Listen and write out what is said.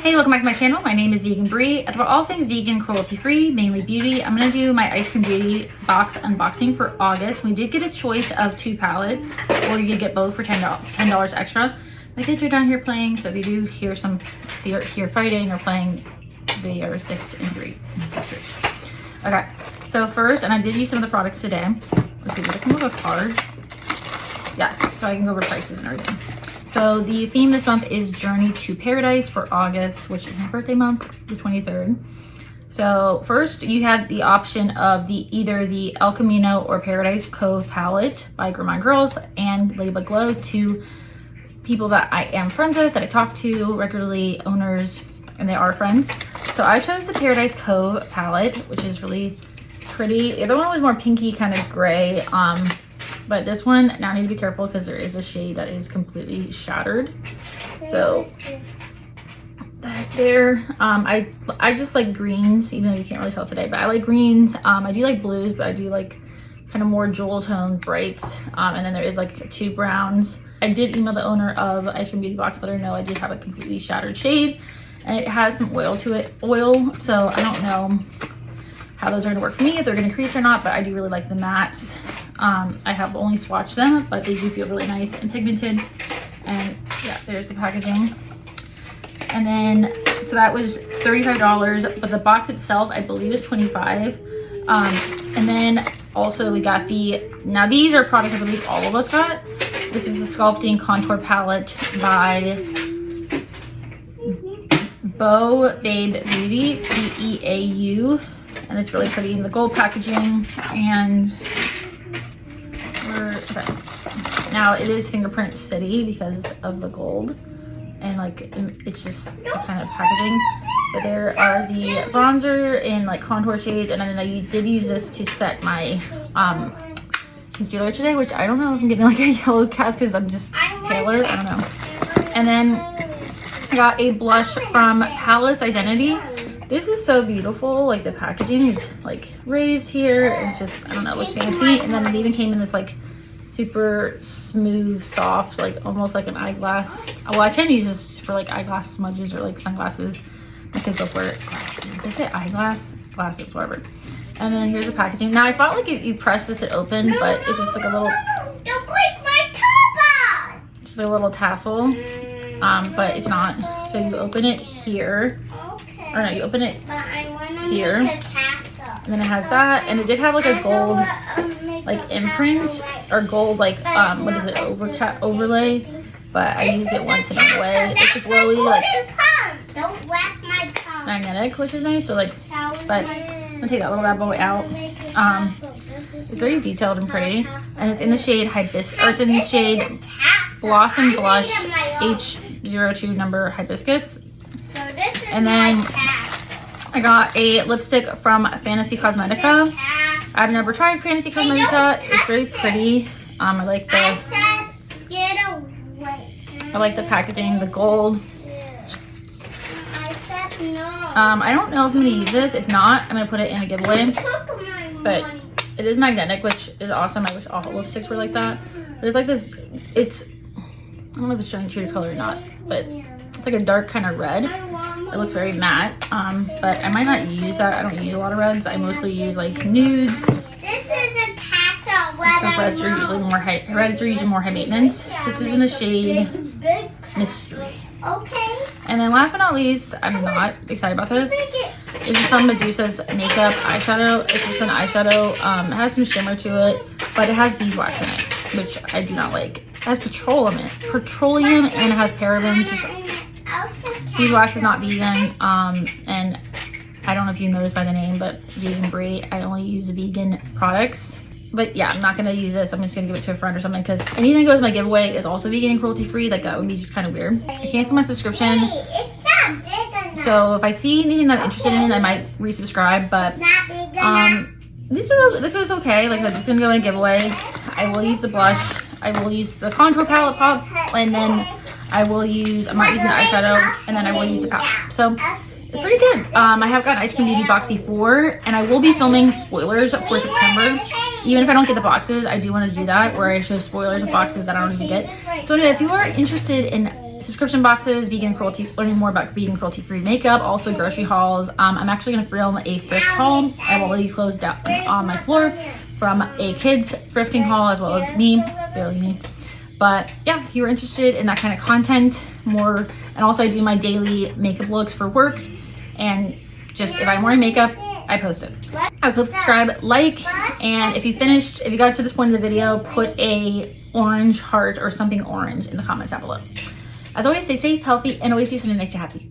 Hey, welcome back to my channel. My name is Vegan Brie. I talk about all things vegan, cruelty-free, mainly beauty. I'm going to do my Ice Cream Beauty box unboxing for August. We did get a choice of 2 palettes, or you could get both for $10 extra. My kids are down here playing, so if you do hear hear fighting or playing, they are 6 and 3 sisters. Okay, so first, and I did use some of the products today. Let's see, did it come with a card? Yes, so I can go over prices and everything. So the theme this month is Journey to Paradise for August, which is my birthday month, the 23rd. So first you had the option of either the El Camino or Paradise Cove palette by Gourmande Girls and Ladybug Glow, 2 people that I am friends with, that I talk to regularly, owners, and they are friends. So I chose the Paradise Cove palette, which is really pretty. The other one was more pinky kind of gray. But this one, now I need to be careful because there is a shade that is completely shattered. So that there, I just like greens, even though you can't really tell today, but I like greens. I do like blues, but I do like kind of more jewel tone brights. And then there is like 2 browns. I did email the owner of Ice Cream Beauty Box, let her know I do have a completely shattered shade, and it has some oil to it, so I don't know how those are going to work for me, if they're going to crease or not, but I do really like the mattes. I have only swatched them, but they do feel really nice and pigmented. And yeah, there's the packaging. And then, so that was $35, but the box itself, I believe, is $25. And then also we got now these are products I believe all of us got. This is the Sculpting Contour Palette by Beau Babe Beauty, B-E-A-U. And it's really pretty in the gold packaging. And okay. Now it is Fingerprint City because of the gold, and like it's just kind of packaging. But there are the bronzer in like contour shades, and then I did use this to set my concealer today, which I don't know if I'm getting like a yellow cast because I'm just paler. I don't know. And then I got a blush from Palace Identity. This is so beautiful. Like the packaging is like raised here. It's just, I don't know, it looks fancy. And then it even came in this like super smooth, soft, like almost like an eyeglass. Well, I can use this for like eyeglass smudges or like sunglasses. My kids both wear glasses. Did I say eyeglass? Glasses, whatever. And then here's the packaging. Now I thought like if you press this, it opened, but it's just like a little. Don't break my cover! Just like a little tassel, but it's not. So you open it here. Or no, you open it here, and then it has that, and it did have like a gold like imprint, or gold like what is it, overlay, but I used it once and on the way. It's flowy, like magnetic, which is nice. So like, but I'm gonna take that little bad boy out. It's very detailed and pretty, and it's in the shade Hibiscus, or it's in the shade Blossom Blush H02 number Hibiscus. And then I got a lipstick from Fantasy Cosmetica. I've never tried Fantasy Cosmetica. It's very pretty. I like the packaging, the gold. I don't know if I'm gonna use this. If not, I'm gonna put it in a giveaway. But it is magnetic, which is awesome. I wish all lipsticks were like that. But it's like this. I don't know if it's showing true to color or not, but it's like a dark kind of red. It looks very matte, but I might not use that. I don't use a lot of reds. I mostly use like nudes. This is a castle. Reds are usually more high maintenance. This is in the shade Mystery. Okay. And then last but not least, I'm not excited about this. This is from Medusa's Makeup Eyeshadow. It's just an eyeshadow. It has some shimmer to it, but it has beeswax in it, which I do not like. It has petroleum, and it has parabens. Beeswax is not vegan, and I don't know if you noticed by the name, but Vegan Brie, I only use vegan products. But yeah, I'm not gonna use this. I'm just gonna give it to a friend or something, because anything that goes in my giveaway is also vegan and cruelty free. Like that would be just kind of weird. I canceled my subscription, so if I see anything that I'm interested in, I might resubscribe. But this was okay. Like this is gonna go in a giveaway. I will use the blush. I will use the contour palette pop, and then I might use the eyeshadow, and then I will use the palette. So it's pretty good. I have got an Ice Cream Beauty box before, and I will be filming spoilers for September. Even if I don't get the boxes, I do want to do that, where I show spoilers of boxes that I don't even get. So anyway, if you are interested in subscription boxes, vegan cruelty, learning more about vegan cruelty-free makeup, also grocery hauls. I'm actually gonna film a thrift haul. I have all these clothes down on my floor from a kids thrifting haul, as well as me, barely me. But yeah, if you were interested in that kind of content, more, and also I do my daily makeup looks for work, and just if I'm wearing makeup, I post it. I would click subscribe, like, and if you got to this point of the video, put a orange heart or something orange in the comments down below. As always, stay safe, healthy, and always do something that makes you happy.